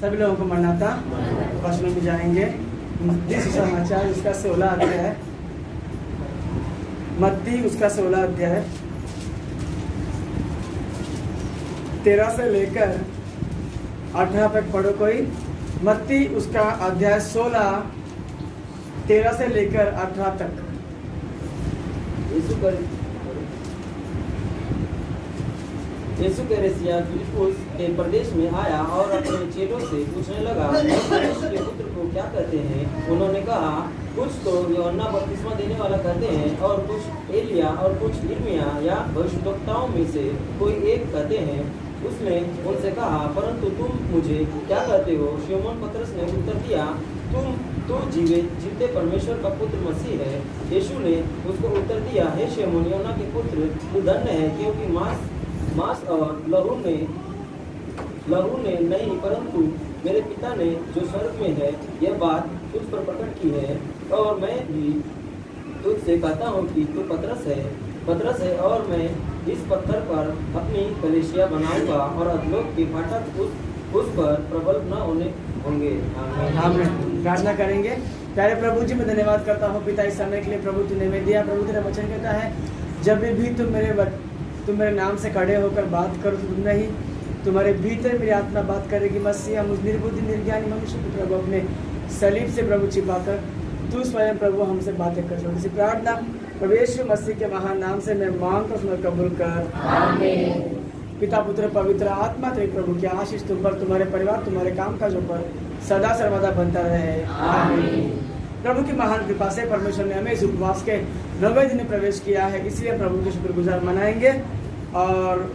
सभी लोगों को मरनाता वचनों में जाएंगे। मत्ती सुसमाचार उसका 16 अध्याय, मत्ती उसका 16 अध्याय 13 से लेकर 18 तक पढ़ो कोई। मत्ती उसका अध्याय 16 13 से लेकर 18 तक। यीशु करेसिया फिलिप्पुस के प्रदेश में आया और अपने चेलों से पूछने लगा, मनुष्य के पुत्र को क्या कहते हैं? उन्होंने कहा, कुछ तो यूहन्ना बपतिस्मा देने वाला कहते हैं, और कुछ एलिया, और कुछ यिर्मयाह या भविष्यद्वक्ताओं में से कोई एक कहते हैं। उसने उनसे कहा, परंतु तुम मुझे क्या कहते हो? शिमोन पतरस ने उत्तर दिया, तू जीवते परमेश्वर का पुत्र मसीह है। यीशु ने उसको उत्तर दिया, हे शिमोन, यूहन्ना के पुत्र, तू धन्य है, क्योंकि मांस और लहू ने नहीं, परंतु मेरे पिता ने जो स्वर्ग में है यह बात तुझ पर प्रकट की है। और मैं भी तुझसे कहता हूँ कि तू पतरस है, और मैं इस पत्थर पर अपनी कलीसिया बनाऊंगा, और अधोलोक के फाटक उस पर प्रबल न होंगे। आमीन। प्रार्थना करेंगे। प्यारे प्रभु जी, मैं धन्यवाद करता हूँ पिता इस समय के लिए। प्रभु तूने में दिया। प्रभु तेरा वचन कहता है, जब भी तुम मेरे नाम से खड़े होकर बात करो तो तुम नहीं, तुम्हारे भीतर मेरी आत्मा बात करेगी। मसीह हम उस निर्बुद्धि निर्ज्ञानी मनुष्य को प्रभु अपने सलीब से प्रभु छिपाकर तू स्वयं प्रभु हमसे बातें कर। छोटी सी प्रार्थना प्रभु यीशु मसीह के महान नाम से मैं मांग कर सुन कबूल कर। आमीन। पिता पुत्र पवित्र आत्मा तेरे प्रभु की आशीष तुम पर, तुम्हारे परिवार, तुम्हारे काम काजों पर सदा सर्वदा बनता रहे। आमीन। प्रभु की महान कृपा से परमेश्वर ने हमें इस उपवास के 90 दिन में प्रवेश किया है, इसलिए प्रभु के शुक्रगुजार मनाएंगे। और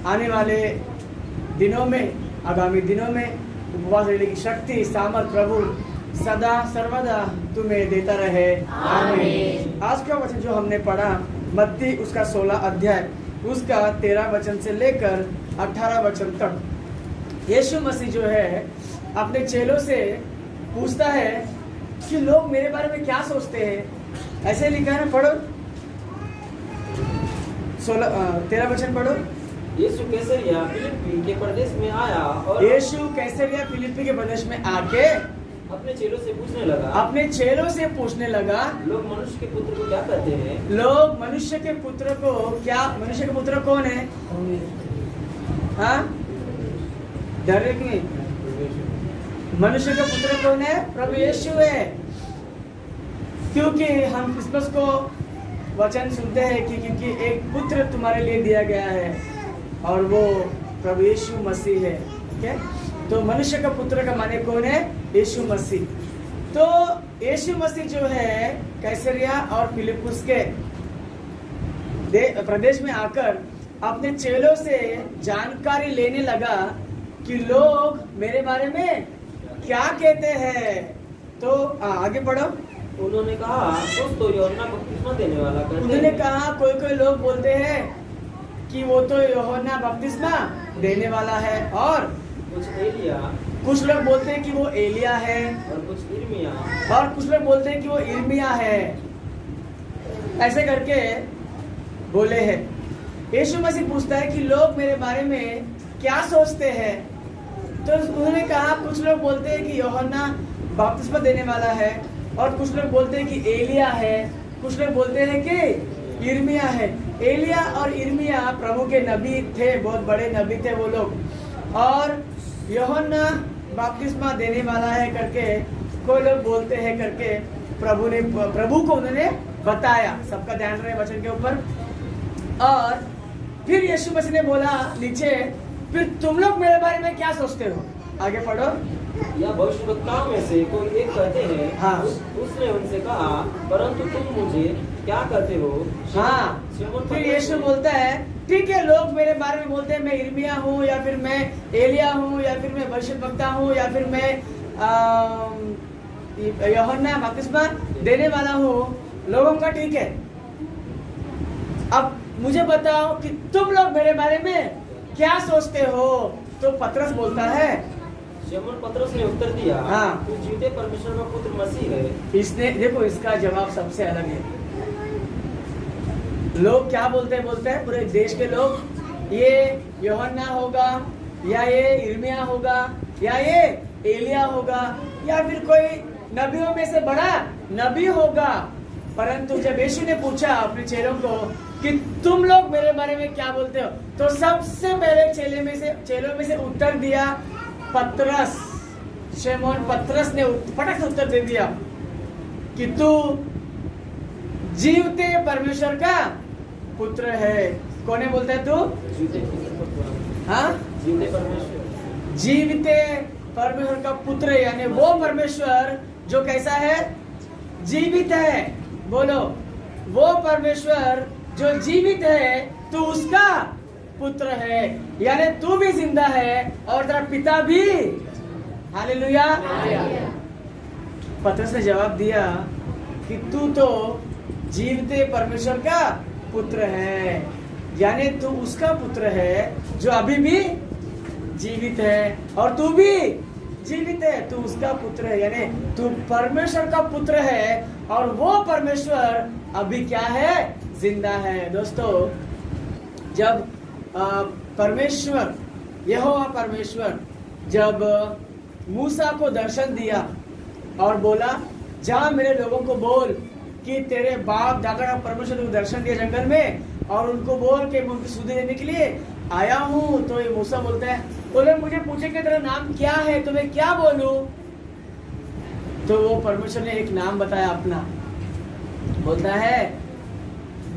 आने वाले दिनों में, आगामी दिनों में उपवास रहने की शक्ति, सामर्थ प्रभु सदा सर्वदा तुम्हें देता रहे। आमीन। आज का वचन जो हमने पढ़ा, मत्ती उसका 16 अध्याय उसका 13 वचन से लेकर 18 वचन तक, यीशु मसीह जो है अपने चेलों से पूछता है कि लोग मेरे बारे में क्या सोचते हैं। ऐसे लिखा है ना, पढ़ो 13 वचन पढ़ो। यीशु कैसरिया फिलिप्पी के प्रदेश में आया और यीशु कैसरिया फिलिप्पी के प्रदेश में आके अपने चेलों से पूछने लगा, लोग मनुष्य के पुत्र को क्या कहते हैं? लोग मनुष्य के पुत्र को क्या, मनुष्य के पुत्र कौन है? हाँ, डायरेक्ट नहीं, मनुष्य का पुत्र कौन है? प्रभु यीशु है। क्योंकि हम क्रिसमस को वचन सुनते हैं कि क्योंकि एक पुत्र तुम्हारे लिए दिया गया है और वो प्रभु यीशु मसीह है। ठीक है, तो मनुष्य का पुत्र का माने कौन है? यीशु मसीह। तो यीशु मसीह जो है कैसरिया और फिलिप्पुस के प्रदेश में आकर अपने चेलों से जानकारी लेने लगा कि लोग मेरे बारे में क्या कहते हैं। तो आगे पढ़ो। उन्होंने कहा, कुछ तो यूहन्ना बपतिस्मा देने वाला कहते हैं। उन्होंने कहा, कोई लोग बोलते हैं कि वो तो यूहन्ना बपतिस्मा देने वाला है, और कुछ लोग बोलते हैं कि वो एलिया है, और कुछ लोग बोलते हैं कि वो यिर्मयाह है। ऐसे करके बोले हैं। यीशु मसीह पूछता है कि लोग मेरे बारे में क्या सोचते हैं। तो उन्होंने कहा, कुछ लोग बोलते हैं कि यूहन्ना बपतिस्मा देने वाला है, और कुछ लोग बोलते हैं कि एलिया है, कुछ लोग बोलते हैं कि यिर्मयाह है। एलिया और यिर्मयाह प्रभु के नबी थे, बहुत बड़े नबी थे वो लोग। और यूहन्ना बपतिस्मा देने वाला है करके कोई लोग बोलते हैं करके प्रभु को उन्होंने बताया। सबका ध्यान रहे वचन के ऊपर। और फिर यीशु मसीह ने बोला नीचे, फिर तुम लोग मेरे बारे में क्या सोचते हो? आगे पढ़ो। या भविष्यद्वक्ताओं में से कोई एक कहते हैं। हाँ। उसने उनसे कहा, परंतु तुम मुझे क्या कहते हो? हाँ, फिर यीशु बोलता है, ठीक है, लोग मेरे बारे में बोलते हैं मैं यिर्मयाह हूँ, या फिर मैं एलिया हूँ, या फिर मैं भविष्यद्वक्ता हूँ, या फिर मैं यूहन्ना बपतिस्मा देने वाला हूँ। लोगों का ठीक है, अब मुझे बताओ कि तुम लोग मेरे बारे में क्या सोचते हो? तो पतरस बोलता है, शिमोन पतरस ने उत्तर दिया, हाँ, तू जीवते परमेश्वर का पुत्र मसीह है। इसने देखो, इसका जवाब सबसे अलग है। लोग क्या बोलते हैं पूरे देश के लोग, ये यूहन्ना होगा या ये यिर्मयाह होगा, या ये एलिया होगा या फिर कोई नबियों में से बड़ा नबी होगा। परंतु जब यीशु ने पूछा अपने चेलों को कि तुम लोग मेरे बारे में क्या बोलते हो, तो सबसे पहले चेलों में से उत्तर दिया पतरस। शमौन पतरस ने फटक से उत्तर दे दिया कि तू जीवते परमेश्वर का पुत्र है। कौन है बोलता है तू? हाँ, जीवते परमेश्वर का पुत्र, यानी वो परमेश्वर जो कैसा है? जीवित है। बोलो, वो परमेश्वर जो जीवित है, तू उसका पुत्र है, यानी तू भी जिंदा है और तेरा पिता भी। हालेलुया। पतरस ने जवाब दिया कि तू तो जीवते परमेश्वर का पुत्र है, यानी तू उसका पुत्र है जो अभी भी जीवित है और तू भी जीवित है। तू उसका पुत्र है, यानी तू परमेश्वर का पुत्र है और वो परमेश्वर अभी क्या है? जिंदा है। दोस्तों, जब परमेश्वर, यहोवा परमेश्वर जब मूसा को दर्शन दिया और बोला जा मेरे लोगों को बोल कि तेरे बाप दादा का परमेश्वर को दर्शन दिया जंगल में, और उनको बोल के मैं उनकी सुधि देने के लिए आया हूँ। तो ये मूसा बोलता है, बोले मुझे पूछे कि तेरा नाम क्या है, तो मैं क्या बोलूं? तो वो परमेश्वर ने एक नाम बताया अपना। बोलता है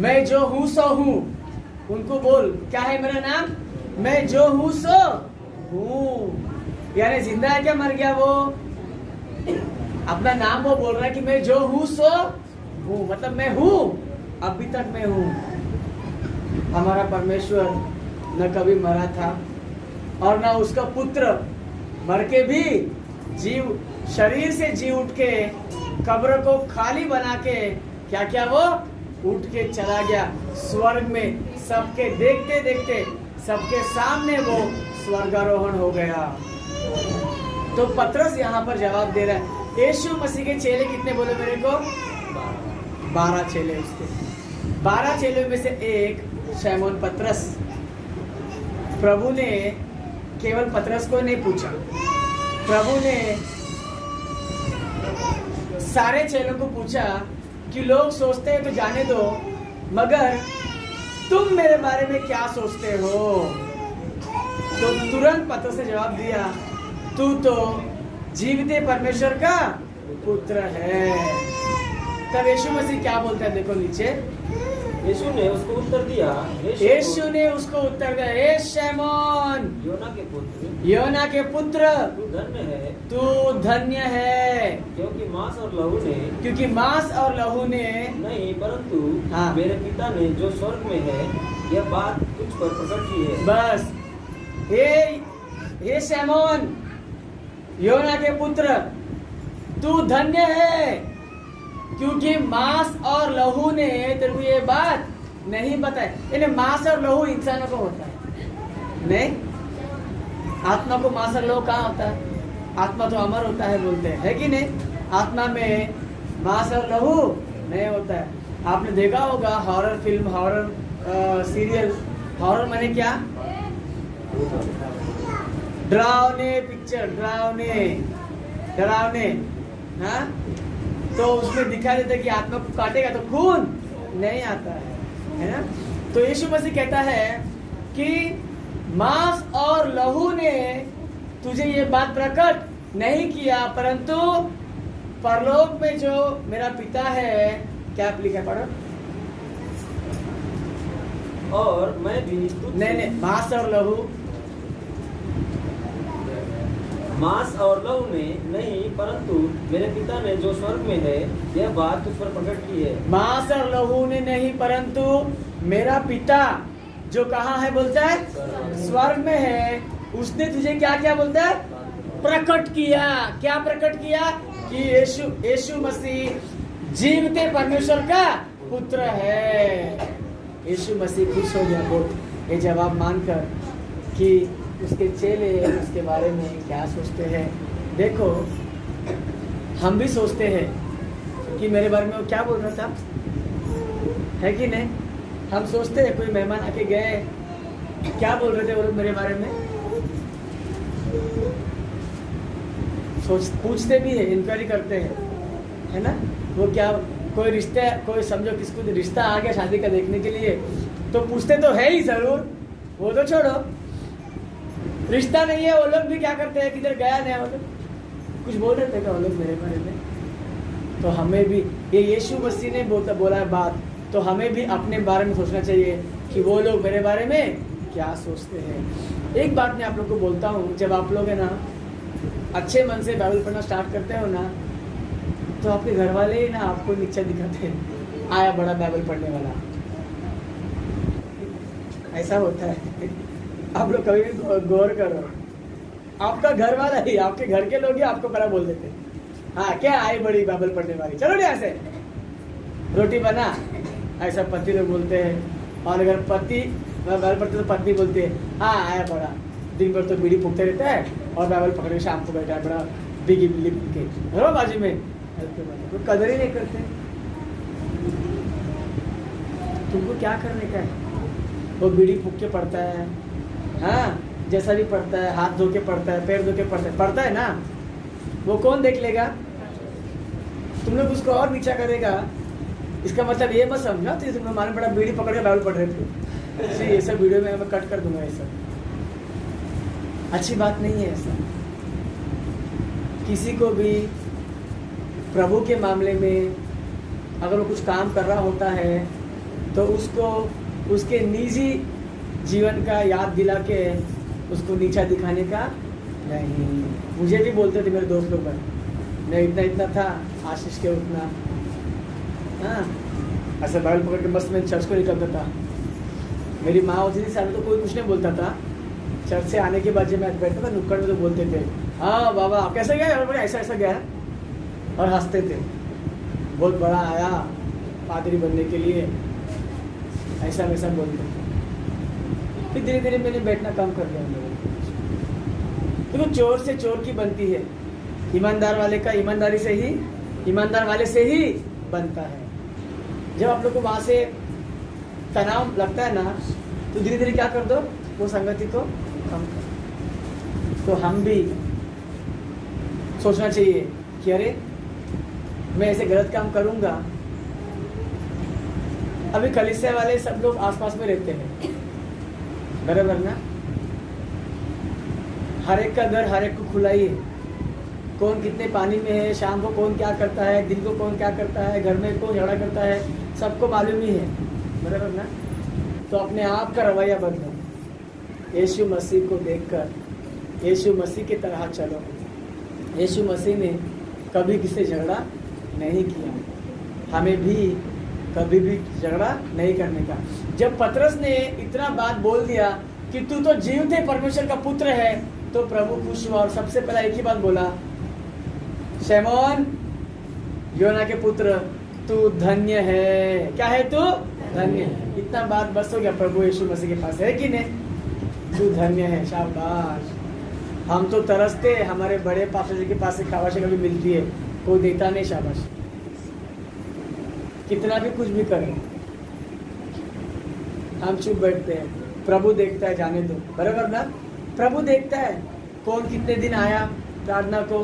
मैं जो हूँ सो हूँ। उनको बोल क्या है मेरा नाम? मैं जो हूँ सो हूँ। यानी जिंदा है क्या मर गया? वो अपना नाम वो बोल रहा है कि मैं जो हूँ सो हूँ, मतलब मैं हूँ, अभी तक मैं हूँ। हमारा परमेश्वर न कभी मरा था और न उसका पुत्र मर के भी जीव शरीर से जी उठ के कब्र को खाली बना के क्या क्या वो उठ के चला गया स्वर्ग में। सबके देखते देखते सबके सामने वो स्वर्गारोहण हो गया। तो पतरस यहाँ पर जवाब दे रहा है। यीशु मसीह के चेले कितने बोले मेरे को? 12 चेले। उसके 12 चेलों में से एक शमौन पतरस। प्रभु ने केवल पतरस को नहीं पूछा, प्रभु ने सारे चेलों को पूछा कि लोग सोचते हैं तो जाने दो, मगर तुम मेरे बारे में क्या सोचते हो? तो तुरंत पतरस ने जवाब दिया, तू तो जीविते परमेश्वर का पुत्र है। तब यीशु मसीह क्या बोलता है? देखो नीचे, यीशु ने उसको उत्तर दिया, यीशु ने उसको उत्तर दिया, हे शमौन, योना के पुत्र, तू धन्य है, तू धन्य है, क्योंकि मांस और लहू ने नहीं परंतु हाँ, मेरे पिता ने जो स्वर्ग में है यह बात तुझ पर प्रकट की है। बस हे शमौन, योना के पुत्र, तू धन्य है, क्योंकि मांस और लहू ने तेरे को ये बात नहीं बताई। यानी मांस और लहू इंसानों को होता है, नहीं आत्मा को मांस और लहू कहाँ होता है? आत्मा तो अमर होता है बोलते हैं, है कि नहीं? आत्मा में मांस और लहू नहीं होता है। आपने देखा होगा horror film, horror serial. Horror माने क्या? डरावने पिक्चर, डरावने। हाँ, तो उसमें दिखा देता है कि आत्मा को काटेगा तो खून नहीं आता है ना? तो यीशु मसीह कहता है कि मांस और लहू ने तुझे ये बात प्रकट नहीं किया, परंतु परलोक में जो मेरा पिता है, क्या लिखा है पढ़ो? और मैं भी नहीं, मांस और लहू ने नहीं परंतु मेरे पिता ने जो स्वर्ग में है यह बात तुझ पर प्रकट की है। मांस और लहू ने नहीं परंतु मेरा पिता जो कहाँ है बोलता है? स्वर्ग में है। उसने तुझे क्या क्या बोलता है? प्रकट किया। क्या प्रकट किया? कि यीशु मसीह जीवते परमेश्वर का पुत्र है। यीशु मसीह खुश हो गया बहुत ये जवाब मानकर कि उसके चेले उसके बारे में क्या सोचते हैं। देखो, हम भी सोचते हैं कि मेरे बारे में वो क्या बोल रहा था, है कि नहीं? हम सोचते हैं कोई मेहमान आके गए, क्या बोल रहे थे वो लोग मेरे बारे में? पूछते भी है, इंक्वायरी करते हैं, है ना। वो क्या कोई रिश्ता, कोई समझो किसको रिश्ता आ गया शादी का देखने के लिए, तो पूछते तो है ही ज़रूर, वो तो छोड़ो। रिश्ता नहीं है वो लोग भी क्या करते हैं, किधर गया नहीं, वो लोग कुछ बोल रहे थे क्या वो लोग मेरे बारे में। तो हमें भी ये यीशु मसीह ने बोला है बात, तो हमें भी अपने बारे में सोचना चाहिए कि वो लोग मेरे बारे में क्या सोचते हैं। एक बात मैं आप लोग को बोलता हूँ, जब आप लोग है ना अच्छे मन से बाइबल पढ़ना स्टार्ट करते हो ना, तो आपके घर वाले ही ना आपको नीचा दिखाते हैं, आया बड़ा बाइबल पढ़ने वाला। ऐसा होता है। आप लोग कभी भी गौर करो, आपका घर वाला ही, आपके घर के लोग ही आपको बड़ा बोल देते हैं। हाँ क्या आई बड़ी बाइबल पढ़ने वाली, चलो यहाँ से रोटी बना, ऐसा पति लोग बोलते हैं। और अगर पति बाइबल पढ़ते तो पत्नी बोलती है हाँ आया बड़ा, दिन भर तो बीड़ी फूकते रहता है और बाइबल पकड़ के शाम को बैठा है बड़ा बिगी लिप के घरों बाजू में, तो कदर ही नहीं करते। तुमको क्या करने का है, वो बीड़ी फूक के पढ़ता है, हाँ जैसा भी पढ़ता है, हाथ धो के पढ़ता है, पैर धो के पढ़ता है ना, वो कौन देख लेगा। तुम लोग उसको और नीचा करेगा, इसका मतलब ये मत समझो तो तुम लोग मालूम बड़ा बीड़ी पकड़ के बाइबल पढ़ रहे थे, ये सब वीडियो में मैं कट कर दूंगा। ये सब अच्छी बात नहीं है। ऐसा किसी को भी प्रभु के मामले में अगर वो कुछ काम कर रहा होता है तो उसको उसके निजी जीवन का याद दिला के उसको नीचा दिखाने का नहीं। मुझे भी बोलते थे मेरे दोस्त लोग, मैं इतना था, आशीष के उतना, हाँ ऐसा बाइबल पकड़ के मस्त मैं चर्च को निकलता था। मेरी माँ होती थी सामने तो कोई कुछ नहीं बोलता था, चर्च से आने के बाद जब मैं बैठता था नुक्कड़ में तो बोलते थे हाँ बाबा कैसे गया, ऐसा ऐसा गया, और हंसते थे, बहुत बड़ा आया पादरी बनने के लिए, ऐसा वैसा बोलते थे। फिर धीरे धीरे मैंने बैठना कम कर दिया उन लोगों को। देखो चोर से चोर की बनती है, ईमानदार वाले का ईमानदार वाले से ही बनता है। जब आप लोग को वहाँ से तनाव लगता है ना, तो धीरे धीरे क्या कर दो, वो संगति को कम कर। तो हम भी सोचना चाहिए कि अरे मैं ऐसे गलत काम करूँगा। अभी कलीसिया वाले सब लोग आसपास में रहते हैं, बराबर ना, हर एक का घर हर एक को खुला ही है, कौन कितने पानी में है, शाम को कौन क्या करता है, दिन को कौन क्या करता है, घर में कौन झगड़ा करता है, सबको मालूम ही है, बराबर ना। तो अपने आप का रवैया बदलो, यीशु मसीह को देखकर यीशु मसीह की तरह चलो। यीशु मसीह ने कभी किसी से झगड़ा नहीं किया, हमें भी कभी भी झगड़ा नहीं करने का। जब पतरस ने इतना बात बोल दिया कि तू तो जीवते परमेश्वर का पुत्र है, तो प्रभु खुश हुआ और सबसे पहला एक ही बात बोला, शैमोन योना के पुत्र तू धन्य है। क्या है तू? धन्य। इतना बात बस हो गया प्रभु यीशु मसीह के पास, है कि नहीं? तू धन्य है, शाबाश। हम तो तरसते हमारे बड़े पास्टर जी के पास से खावाशी कभी मिलती है, कोई देता नहीं, शाबाश। कितना भी कुछ भी करें हम चुप बैठते हैं, प्रभु देखता है, जाने दो, बराबर ना। प्रभु देखता है कौन कितने दिन आया प्रार्थना को,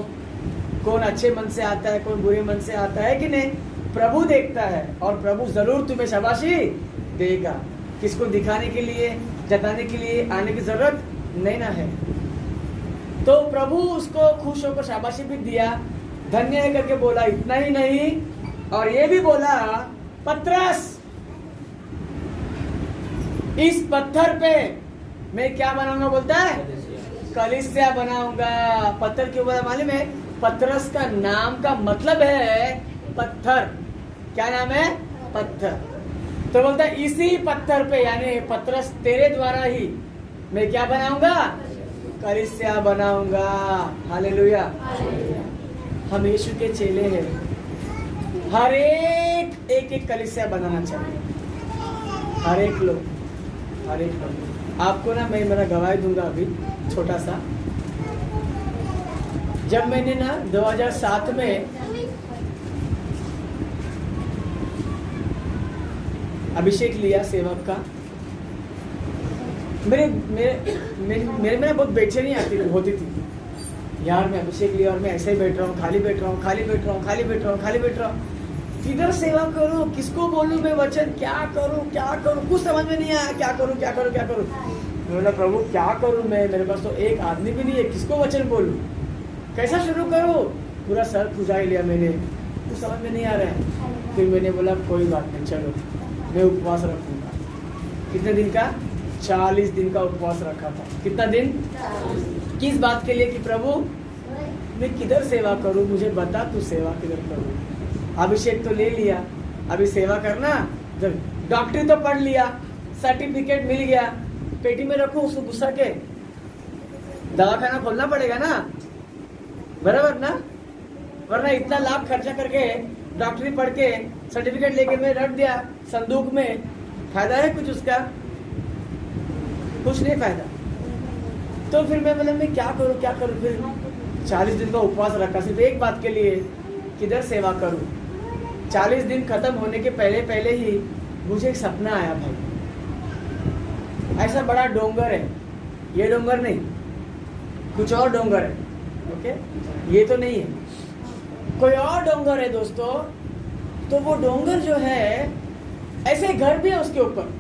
कौन अच्छे मन से आता है, कौन बुरे मन से आता है कि नहीं, प्रभु देखता है। और प्रभु जरूर तुम्हें शाबाशी देगा। किसको दिखाने के लिए, जताने के लिए आने की जरूरत नहीं ना है। तो प्रभु उसको खुश होकर शाबाशी भी दिया, धन्य है करके बोला। इतना ही नहीं, और ये भी बोला, पतरस इस पत्थर पे मैं क्या बनाऊंगा, बोलता है कलीसिया बनाऊंगा। पत्थर क्यों बोला मालूम है? पतरस का नाम का मतलब है पत्थर। क्या नाम है? पत्थर। तो बोलता है इसी पत्थर पे, यानी पतरस तेरे द्वारा ही मैं क्या बनाऊंगा, कलीसिया बनाऊंगा। हालेलुया। हम यीशु के चेले हैं, हर एक कलीसिया बनाना चाहिए, हर एक लोग। आपको ना मैं मेरा गवाही दूंगा अभी छोटा सा। जब मैंने ना 2007 में अभिषेक लिया सेवक का, मेरे में बहुत बेचैनी होती थी। यार मैं अभिषेक लिया और मैं ऐसे ही बैठ रहा हूँ, खाली बैठ रहा हूँ, खाली बैठ रहा हूँ, खाली बैठ रहा हूँ, खाली बैठ रहा हूँ, किधर सेवा करूँ, किसको बोलूँ मैं वचन, क्या करूँ, कुछ समझ में नहीं आया, क्या करूँ। मैं बोला प्रभु क्या करूँ मैं, मेरे पास तो एक आदमी भी नहीं है, किसको वचन बोलूँ, कैसा शुरू करूँ। पूरा सर खुजा ही लिया मैंने, कुछ समझ में नहीं आ रहा है। फिर मैंने बोला कोई बात नहीं, चलो मैं उपवास रखूँगा। कितने दिन का? 40 दिन का उपवास रखा था। कितना दिन? किस बात के लिए? कि प्रभु मैं किधर सेवा करूं, मुझे बता, तू सेवा किधर करूं। अभिषेक तो ले लिया, अभी सेवा करना, जब डॉक्टरी तो पढ़ लिया, सर्टिफिकेट मिल गया, पेटी में रखूं उसको गुस्सा के, दवाखाना खोलना पड़ेगा ना, बराबर ना, वरना इतना लाख खर्चा करके डॉक्टरी पढ़ के सर्टिफिकेट लेके मैं रख दिया संदूक में, फायदा है कुछ उसका? कुछ नहीं फायदा। तो फिर मैं बोला मैं क्या करूं। फिर 40 दिन का उपवास रखा सिर्फ एक बात के लिए, किधर सेवा करूं। 40 दिन खत्म होने के पहले ही मुझे एक सपना आया भाई, ऐसा बड़ा डोंगर है, ये डोंगर नहीं, कुछ और डोंगर है, ओके, ये तो नहीं है, कोई और डोंगर है दोस्तों। तो वो डोंगर जो है, ऐसे घर भी है उसके ऊपर,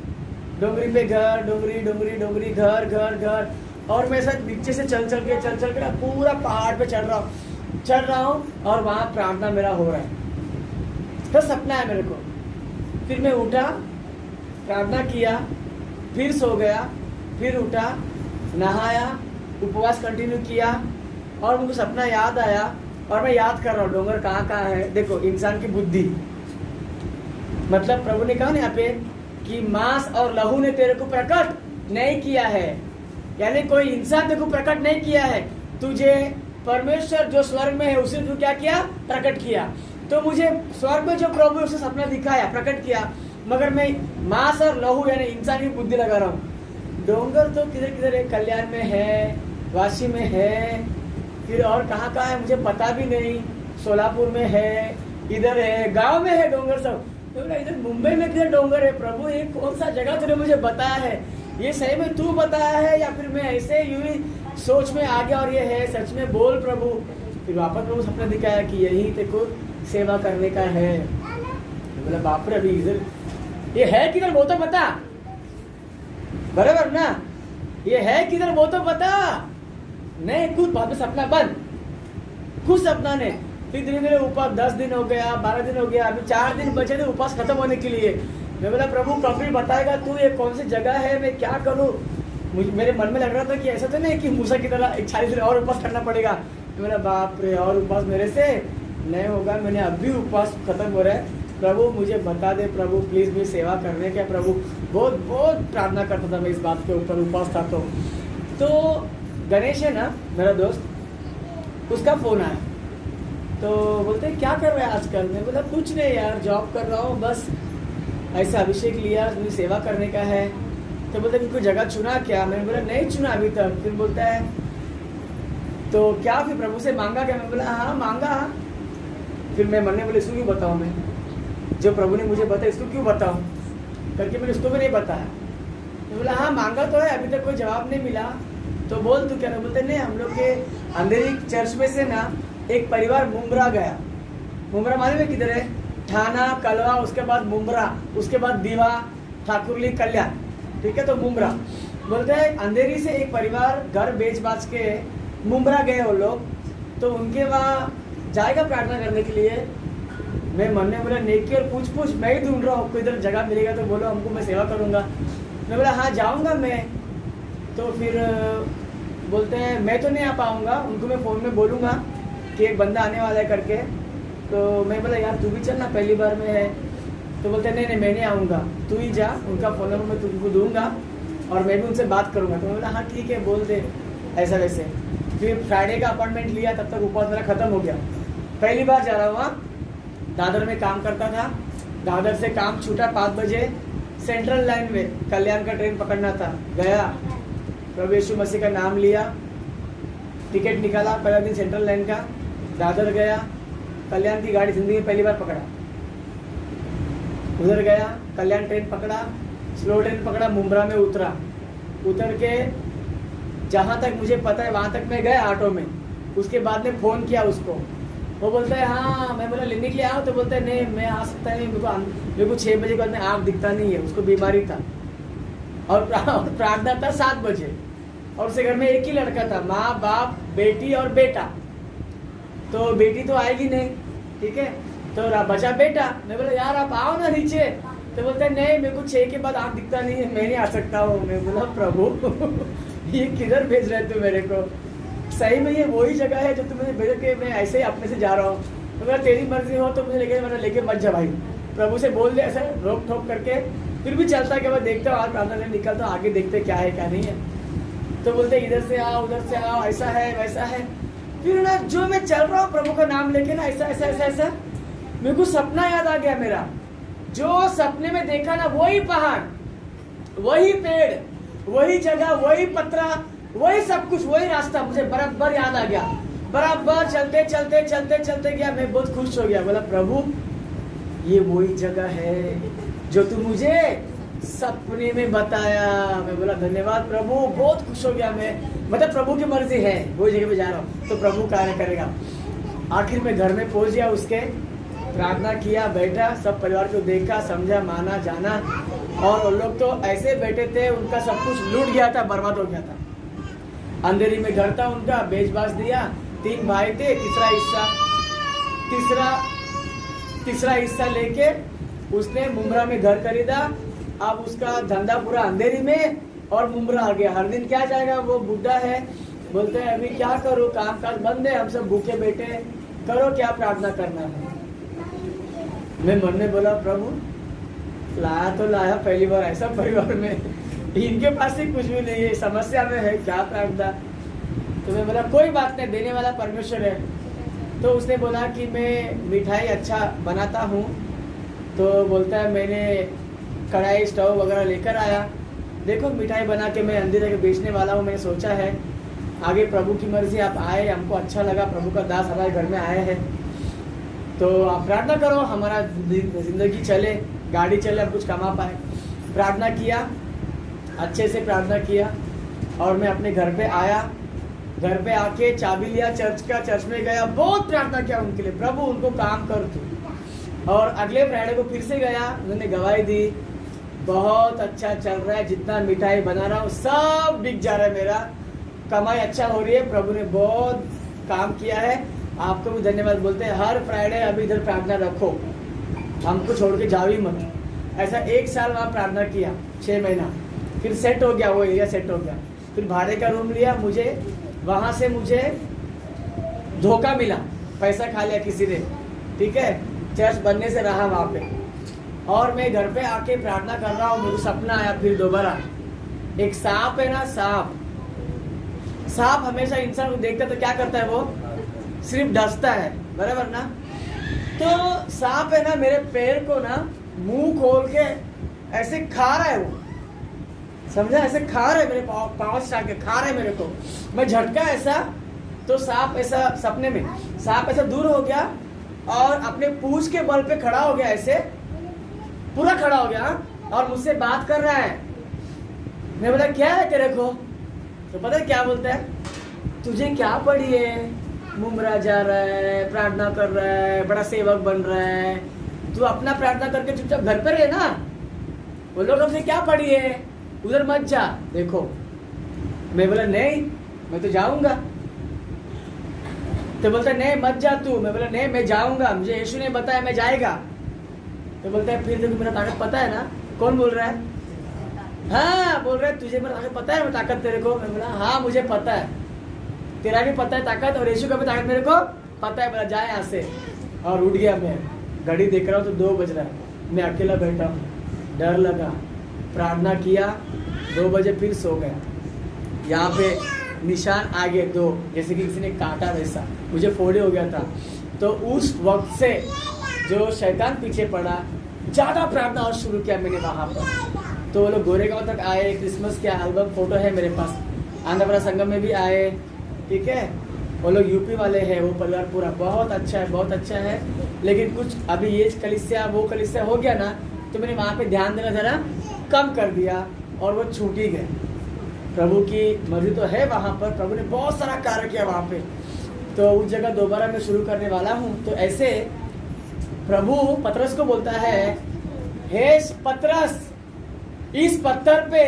डोंगरी पे घर, डोंगरी, घर, और मैं साथ नीचे से चल के ना पूरा पहाड़ पे चढ़ रहा हूँ और वहाँ प्रार्थना मेरा हो रहा है। तो सपना है मेरे को। फिर मैं उठा, प्रार्थना किया, फिर सो गया, फिर उठा, नहाया, उपवास कंटिन्यू किया, और मुझे सपना याद आया और मैं याद कर रहा हूँ डोंगर कहाँ है। देखो इंसान की बुद्धि, मतलब प्रभु ने कहा ना यहाँ पे कि मांस और लहू ने तेरे को प्रकट नहीं किया है, यानी कोई इंसान तेरे को प्रकट नहीं किया है, तुझे परमेश्वर जो स्वर्ग में है उसे तू क्या किया? प्रकट किया। तो मुझे स्वर्ग में जो प्रभु उसे सपना दिखाया, प्रकट किया, मगर मैं मांस और लहू यानी इंसान की बुद्धि लगा रहा हूँ। डोंगर तो किधर है, कल्याण में है, वाशी में है, फिर और कहाँ है मुझे पता भी नहीं, सोलापुर में है, इधर है, गांव में है डोंगर सब। तो इधर मुंबई में किधर डोंगर है प्रभु, ये कौन सा जगह तूने मुझे बताया है, ये सही में तू बताया है या फिर मैं ऐसे यूं ही सोच में आ गया और ये है सच में, बोल प्रभु। फिर वापस प्रभु सपना दिखाया कि यही तेको सेवा करने का है। बोला बाप रे, अभी इधर ये है किधर वो तो बता, बराबर ना, ये है किधर वो तो बता। नहीं, खुद बाद में सपना बंद, खुद सपना ने। फिर धीरे धीरे उपवास 10 दिन हो गया, 12 दिन हो गया, अभी 4 दिन बचे थे उपवास खत्म होने के लिए। मैं बोला प्रभु प्रॉफिट बताएगा तू, ये कौन सी जगह है, मैं क्या करूँ। मुझे मेरे मन में लग रहा था कि ऐसा तो नहीं कि मूसा की तरह 40 दिन और उपवास करना पड़ेगा। मैं बोला बाप रे, और उपवास मेरे से नहीं होगा, मैंने अभी उपवास खत्म हो रहा है, प्रभु मुझे बता दे, प्रभु प्लीज़ मेरी सेवा करने का। प्रभु बहुत प्रार्थना करता था मैं इस बात के ऊपर, उपवास था। तो गणेश है ना मेरा दोस्त, उसका फ़ोन आया, तो बोलते क्या कर रहे हैं आजकल। मैं बोला कुछ नहीं यार, जॉब कर रहा हूँ, बस ऐसा अभिषेक लिया, मुझे सेवा करने का है। तो बोलते कोई जगह चुना क्या। मैंने बोला नहीं चुना अभी तक। फिर बोलता है तो क्या फिर प्रभु से मांगा क्या। मैं बोला हाँ मांगा। फिर मैं मन में बोले इसको क्यों बताऊँ, मैं जो प्रभु ने मुझे बताया इसको क्यों बताऊँ करके मैंने उसको भी नहीं बताया। मैं बोला हाँ मांगा तो है, अभी तक कोई जवाब नहीं मिला, तो बोल तू क्या। बोलते नहीं, हम लोग के अंधेरी चर्च में से ना एक परिवार मुंब्रा गया। मुंब्रा मालूम है किधर है? थाना, कलवा, उसके बाद मुंब्रा, उसके बाद दीवा, ठाकुरली, कल्याण, ठीक है। तो मुंब्रा बोलते हैं अंधेरी से एक परिवार घर बेच बाच के मुंब्रा गए वो लोग, तो उनके वहाँ जाएगा प्रार्थना करने के लिए। मैं मन में बोला नेकी और पूछ मैं ही ढूंढ रहा हूँ, आपको इधर जगह मिलेगा तो बोलो हमको, मैं सेवा करूँगा। मैं बोला हाँ जाऊँगा मैं। तो फिर बोलते हैं मैं तो नहीं आ पाऊँगा, उनको मैं फ़ोन में बोलूँगा कि एक बंदा आने वाला है करके। तो मैं बोला यार तू भी चल ना, पहली बार में है। तो बोलते नहीं मैं नहीं आऊँगा, तू ही जा, उनका फ़ोन नंबर मैं तुमको दूंगा और मैं भी उनसे बात करूँगा। तो मैं बोला हाँ ठीक है बोल दे ऐसा वैसे। फिर फ्राइडे का अपॉइंटमेंट लिया, तब तक उपवास मेरा ख़त्म हो गया। पहली बार जा रहा हूँ वहाँ, दादर में काम करता था, दादर से काम छूटा 5 बजे, सेंट्रल लाइन में कल्याण का ट्रेन पकड़ना था। गया, प्रभु यीशु मसीह का नाम लिया, टिकट निकाला, पहला दिन सेंट्रल लाइन का, दादर गया, कल्याण की गाड़ी जिंदगी में पहली बार पकड़ा, उधर गया, कल्याण ट्रेन पकड़ा, स्लो ट्रेन पकड़ा, मुंब्रा में उतर के जहाँ तक मुझे पता है वहाँ तक मैं गया ऑटो में, उसके बाद में फ़ोन किया उसको, वो बोलता है हाँ। मैं बोला लेने के लिए आओ, तो बोलता है नहीं मैं आ सकता नहीं, मेरे को 6 बजे के बाद में आँख दिखता नहीं है। उसको बीमारी था और प्रार्थना था 7 बजे, और उसके घर में एक ही लड़का था, माँ बाप बेटी और बेटा। तो बेटी तो आएगी नहीं, ठीक है, तो बचा बेटा। मैं बोला यार आप आओ ना नीचे, तो बोलते हैं नहीं मेरे को 6 के बाद आँख दिखता नहीं है, मैं नहीं आ सकता हूँ। मैं बोला प्रभु ये किधर भेज रहे तू मेरे को, सही में ये वही जगह है जो तू मुझे भेज के मैं ऐसे ही अपने से जा रहा हूँ। तो मेरा तेरी मर्जी हो तो मुझे लेके मत जा भाई, प्रभु से बोल दे ऐसा रोक ठोक करके। फिर भी चलता है कि मैं देखता हूँ आज प्रार्थना से निकलता हूँ, आगे देखते क्या है क्या नहीं है। तो बोलते इधर से आओ उधर से आओ, ऐसा है वैसा है। फिर ना जो मैं चल रहा हूँ प्रभु का नाम लेके ना, ऐसा ऐसा ऐसा ऐसा, मेरे को सपना याद आ गया मेरा। जो सपने में देखा ना, वही पहाड़, वही पेड़, वही जगह, वही पत्रा, वही सब कुछ, वही रास्ता मुझे बराबर याद आ गया। बराबर चलते चलते चलते चलते गया। मैं बहुत खुश हो गया, बोला प्रभु ये वही जगह है जो तू मुझे सपने में बताया। मैं बोला धन्यवाद प्रभु, बहुत खुश हो गया मैं। मतलब प्रभु की मर्जी है, वो जगह पे जा रहा हूँ तो प्रभु कार्य करेगा। आखिर में घर में पहुंच गया, उसके प्रार्थना किया, बैठा, सब परिवार को देखा, समझा, माना, जाना। और वो लोग तो ऐसे बैठे थे, उनका सब कुछ लूट गया था, बर्बाद हो गया था। अंधेरी में घर था उनका, बेच बाच दिया। 3 भाई थे, तीसरा हिस्सा लेके उसने मुंब्रा में घर खरीदा। अब उसका धंधा पूरा अंधेरी में और मुंब्रा आ गया। हर दिन क्या जाएगा, वो बुढ़ा है, बोलते हैं अभी क्या करो, काम काज बंद है, हम सब भूखे बैठे, करो क्या प्रार्थना करना है। मैं मन में बोला प्रभु लाया तो लाया पहली बार ऐसा परिवार में, इनके पास ही कुछ भी नहीं है, समस्या में है, क्या प्रार्थना। तो मैं बोला कोई बात नहीं, देने वाला परमेश्वर है। तो उसने बोला कि मैं मिठाई अच्छा बनाता हूँ। तो बोलता है मैंने कढ़ाई स्टोव वगैरह लेकर आया, देखो मिठाई बना के मैं अंदर जाके बेचने वाला हूँ। मैंने सोचा है आगे प्रभु की मर्जी, आप आए, हमको अच्छा लगा, प्रभु का दास हमारे घर में आए हैं, तो आप प्रार्थना करो हमारा जिंदगी चले, गाड़ी चले, हम कुछ कमा पाए। प्रार्थना किया, अच्छे से प्रार्थना किया, और मैं अपने घर पे आया। घर पे आके चाबी लिया चर्च का, चर्च में गया, बहुत प्रार्थना किया उनके लिए, प्रभु उनको काम कर तू। और अगले फ्राइडे को फिर से गया, उन्होंने गवाही दी, बहुत अच्छा चल रहा है, जितना मिठाई बना रहा हूँ सब बिक जा रहा है, मेरा कमाई अच्छा हो रही है, प्रभु ने बहुत काम किया है। आपको भी धन्यवाद बोलते हैं। हर फ्राइडे अभी इधर प्रार्थना रखो, हमको छोड़ के जाओ ही मत। ऐसा 1 साल वहाँ प्रार्थना किया, 6 महीना, फिर सेट हो गया, वो एरिया सेट हो गया। फिर भाड़े का रूम लिया, वहाँ से मुझे धोखा मिला, पैसा खा लिया किसी ने, ठीक है, चर्च बनने से रहा वहाँ पे। और मैं घर पे आके प्रार्थना कर रहा हूँ, मुझे सपना आया फिर दोबारा, एक सांप है ना, सांप हमेशा इंसान को देखता है तो क्या करता है, वो सिर्फ डसता है, बराबर ना। तो सांप है ना, मेरे पैर को ना मुंह खोल के ऐसे खा रहा है, वो समझा, ऐसे खा रहा है, मेरे पाँव से आके खा रहा है मेरे को। मैं झटका ऐसा, तो सांप ऐसा, सपने में सांप ऐसा दूर हो गया और अपने पूंछ के बल पे खड़ा हो गया, ऐसे पूरा खड़ा हो गया और मुझसे बात कर रहा है। मैं बोला क्या है तेरे को, तो पता है क्या बोलता है, तुझे क्या पड़ी है, मुमरा जा रहा है, प्रार्थना कर रहा है, बड़ा सेवक बन रहा है, तू अपना प्रार्थना करके चुपचाप घर पर रहे ना, वो लोग हमसे क्या पड़ी है, उधर मत जा। देखो मैं बोला नहीं मैं तो जाऊंगा, तो बोलता है नहीं मत जा तू। मैं बोला नहीं मैं जाऊंगा, मुझे यीशु ने बताया मैं जाएगा। तो बोलता है फिर देखो मेरा ताकत पता है ना। कौन बोल रहा है, हाँ बोल रहा है तुझे मेरा ताकत पता है, मैं ताकत तेरे को। मैं बोला हाँ मुझे पता है, तेरा भी पता है ताकत, और यीशु का भी ताकत मेरे को पता है। बोला जा यहाँ से, और उठ गया। मैं घड़ी देख रहा हूँ तो 2 बज रहा है, मैं अकेला बैठा हूँ, डर लगा, प्रार्थना किया, 2 बजे फिर सो गया। यहाँ पे निशान आ गए 2, जैसे कि किसी ने काटा वैसा, मुझे फोड़े हो गया था। तो उस वक्त से जो शैतान पीछे पड़ा, ज़्यादा प्रार्थना और शुरू किया मैंने वहाँ पर। तो वो लोग गोरेगांव तक आए, क्रिसमस के एल्बम फोटो है मेरे पास, आंध्रा संगम में भी आए, ठीक है। वो लोग यूपी वाले हैं, वो परिवार पूरा बहुत अच्छा है, बहुत अच्छा है। लेकिन कुछ अभी ये कलिसिया वो कलिसिया हो गया ना, तो मैंने वहाँ पे ध्यान देना ज़रा कम कर दिया और वो छूट ही गए। प्रभु की मर्जी तो है वहाँ पर, प्रभु ने बहुत सारा कार्य किया वहाँ पे। तो उस जगह दोबारा मैं शुरू करने वाला हूँ। तो ऐसे प्रभु पतरस को बोलता है, हे पतरस, इस पत्थर पे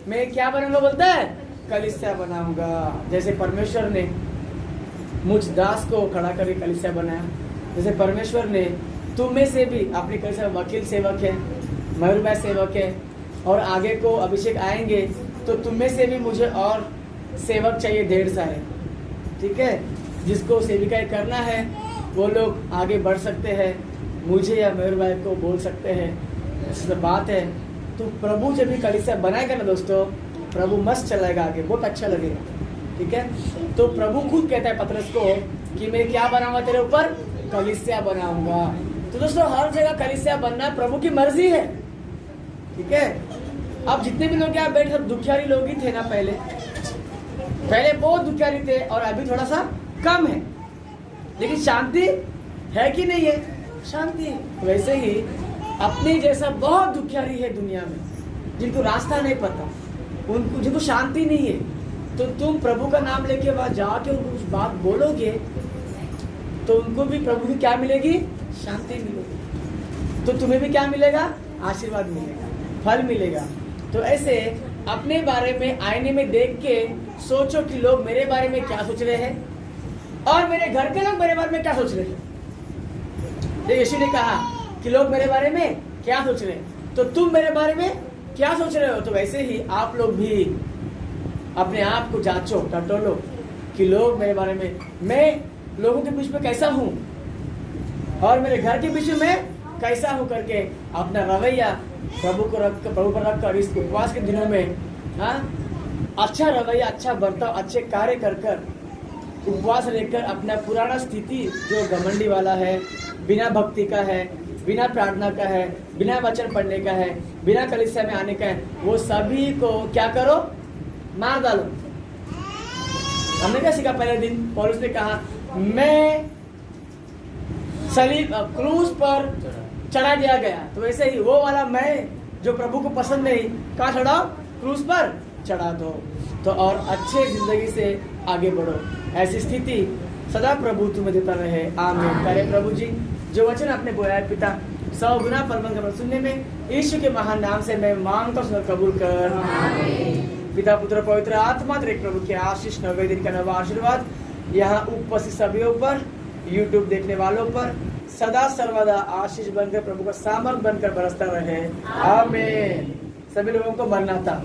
मैं क्या बनाऊंगा, बोलता है कलीसिया बनाऊंगा। जैसे परमेश्वर ने मुझ दास को खड़ा करके कलीसिया बनाया, जैसे परमेश्वर ने तुम में से भी अपनी कलीसिया वकील सेवक है, मयूर भाई सेवक है, और आगे को अभिषेक आएंगे तो तुम में से भी मुझे और सेवक चाहिए ढेर सारे, ठीक है। जिसको सेविकाएं करना है वो लोग आगे बढ़ सकते हैं, मुझे या मयूर भाई को बोल सकते हैं, ऐसी बात है। तो प्रभु जब भी कलीसिया बनाएगा ना दोस्तों, प्रभु मस्त चलाएगा आगे, बहुत अच्छा लगेगा, ठीक है। तो प्रभु खुद कहता है पतरस को कि मैं क्या बनाऊंगा तेरे ऊपर, कलीसिया बनाऊंगा। तो दोस्तों हर जगह कलीसिया बनना प्रभु की मर्जी है, ठीक है। अब जितने भी लोग यहाँ बैठे सब दुखियारी लोग ही थे ना, पहले बहुत दुखियारी थे और अभी थोड़ा सा कम है, लेकिन शांति है कि नहीं है, शांति है। वैसे ही अपने जैसा बहुत दुखियारी है दुनिया में, जिनको रास्ता नहीं पता, उनको जिनको शांति नहीं है, तो तुम प्रभु का नाम लेके वहां जाके उनको कुछ बात बोलोगे तो उनको भी प्रभु की क्या मिलेगी, शांति मिलेगी। तो तुम्हें भी क्या मिलेगा, आशीर्वाद मिलेगा, फल मिलेगा। तो ऐसे अपने बारे में आईने में देख के सोचो कि लोग मेरे बारे में क्या सोच रहे हैं और मेरे घर के लोग मेरे बारे में क्या सोच रहे हैं। तो यीशु ने कहा कि लोग मेरे बारे में क्या सोच रहे हैं, तो तुम मेरे बारे में क्या सोच रहे हो। तो वैसे ही आप लोग भी अपने आप को जांचो, टटोलो कि लोग मेरे बारे में, मैं लोगों के बीच में कैसा हूँ और मेरे घर के बीच में कैसा हूँ करके अपना रवैया प्रभु पर रख कर इस उपवास के दिनों में अच्छा रवैया, अच्छा बर्ताव, अच्छे कार्य कर कर उपवास लेकर अपना पुराना स्थिति जो घमंडी वाला है, बिना भक्ति का है, बिना प्रार्थना का है, बिना वचन पढ़ने का है, बिना कलीसिया में आने का है, वो सभी को क्या करो, मार डालो। हमने क्या सीखा पहले दिन, पौलुस ने कहा मैं सलीब क्रूस पर चढ़ा दिया गया। तो वैसे ही वो वाला मैं जो प्रभु को पसंद नहीं, कहाँ चढ़ाओ, क्रूस पर चढ़ा दो। तो और अच्छे जिंदगी से आगे बढ़ो। ऐसी स्थिति सदा प्रभु तुम्हें देता रहे, आमीन। करे प्रभु जी जो वचन आपने बोया है पिता, 100 गुना परम सुनने में यीशु के महान नाम से मैं मांगता हूँ, कबूल कर। पिता पुत्र पवित्र आत्मा तेरे प्रभु के आशीष, नवे दिन का नवा आशीर्वाद यहाँ उपस्थित सभी पर, यूट्यूब देखने वालों पर सदा सर्वदा आशीष बनकर, प्रभु का सामर्थ बनकर बरसता रहे, आमीन। सभी लोगों को बनना था।